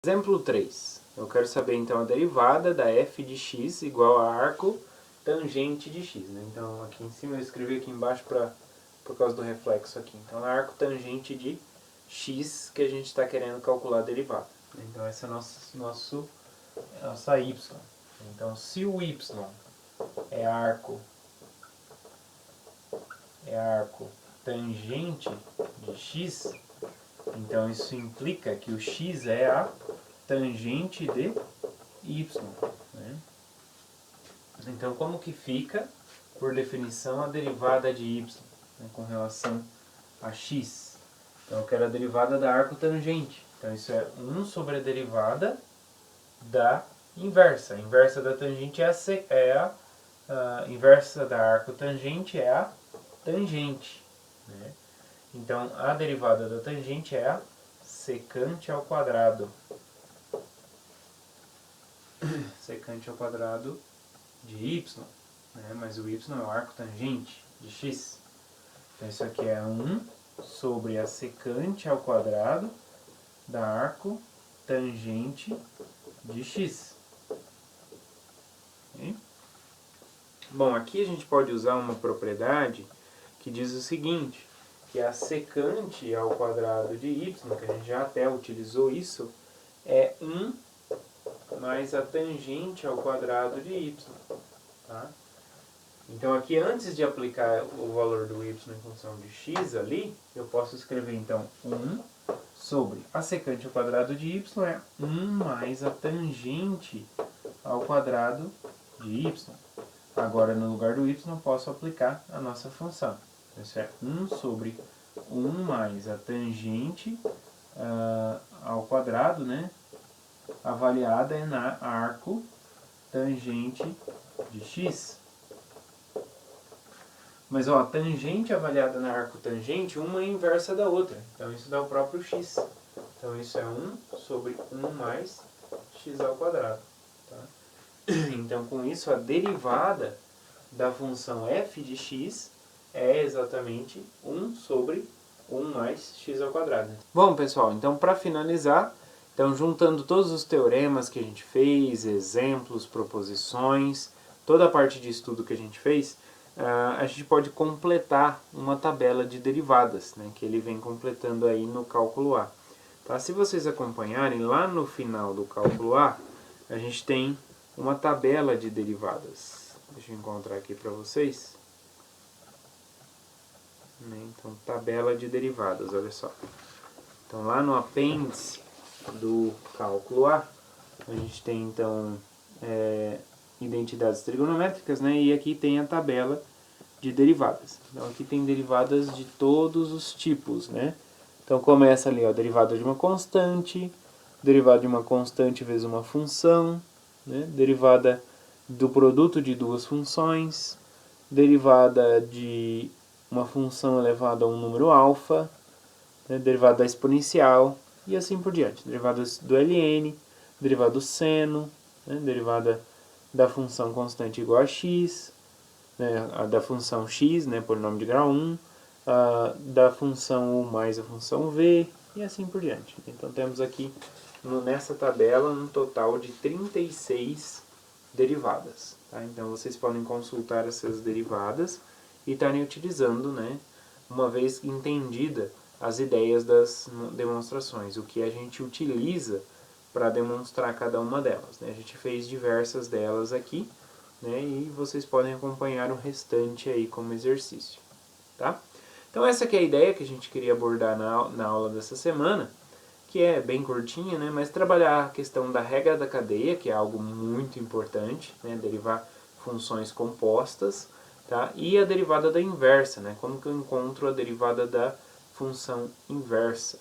Exemplo 3. Eu quero saber então a derivada da f de x igual a arco tangente de x. Né? Então aqui em cima eu escrevi aqui embaixo por causa do reflexo aqui. Então é arco tangente de x que a gente está querendo calcular a derivada. Então essa é a nossa y. Então se o y é arco tangente de x, então isso implica que o x é a tangente de y. Né? Então como que fica, por definição, a derivada de y, né, com relação a x? Então eu quero a derivada da arco tangente. Então isso é 1 sobre a derivada da inversa. A inversa da tangente a inversa da arco tangente é a tangente. Né? Então a derivada da tangente é a secante ao quadrado. Secante ao quadrado de y, né? Mas o y é o arco tangente de x. Então isso aqui é 1 sobre a secante ao quadrado da arco tangente de x. Okay? Bom, aqui a gente pode usar uma propriedade que diz o seguinte, que a secante ao quadrado de y, que a gente já até utilizou isso, é 1 mais a tangente ao quadrado de y. Tá? Então aqui, antes de aplicar o valor do y em função de x ali, eu posso escrever então 1 sobre a secante ao quadrado de y é 1 mais a tangente ao quadrado de y. Agora, no lugar do y, eu posso aplicar a nossa função. Isso é 1 sobre 1 mais a tangente ao quadrado, né? Avaliada é na arco tangente de x. Mas ó, a tangente avaliada na arco tangente, uma é inversa da outra. Então isso dá o próprio x. Então isso é 1 sobre 1 mais x ao quadrado. Tá? Então com isso a derivada da função f de x é exatamente 1 sobre 1 mais x ao quadrado. Bom pessoal, então para finalizar, então juntando todos os teoremas que a gente fez, exemplos, proposições, toda a parte de estudo que a gente fez, a gente pode completar uma tabela de derivadas, né, que ele vem completando aí no cálculo A. Tá? Se vocês acompanharem, lá no final do cálculo A, a gente tem uma tabela de derivadas. Deixa eu encontrar aqui para vocês. Então, tabela de derivadas, olha só. Então, lá no apêndice do cálculo A, a gente tem, então, identidades trigonométricas, né? E aqui tem a tabela de derivadas. Então, aqui tem derivadas de todos os tipos, né? Então, começa ali, ó, derivada de uma constante, derivada de uma constante vezes uma função, né? Derivada do produto de duas funções, derivada de uma função elevada a um número alfa, né? Derivada da exponencial, e assim por diante. Derivada do ln, derivada do seno, né? Derivada da função constante igual a x, né? Da função x, né? Polinômio de grau 1, da função u mais a função v, e assim por diante. Então temos aqui nessa tabela um total de 36 derivadas. Tá? Então vocês podem consultar essas derivadas e estarem utilizando, né, uma vez entendida as ideias das demonstrações, o que a gente utiliza para demonstrar cada uma delas. Né? A gente fez diversas delas aqui, né, e vocês podem acompanhar o restante aí como exercício. Tá? Então essa que é a ideia que a gente queria abordar na aula dessa semana, que é bem curtinha, né, mas trabalhar a questão da regra da cadeia, que é algo muito importante, né, derivar funções compostas, tá, e a derivada da inversa, né, como que eu encontro a derivada da função inversa.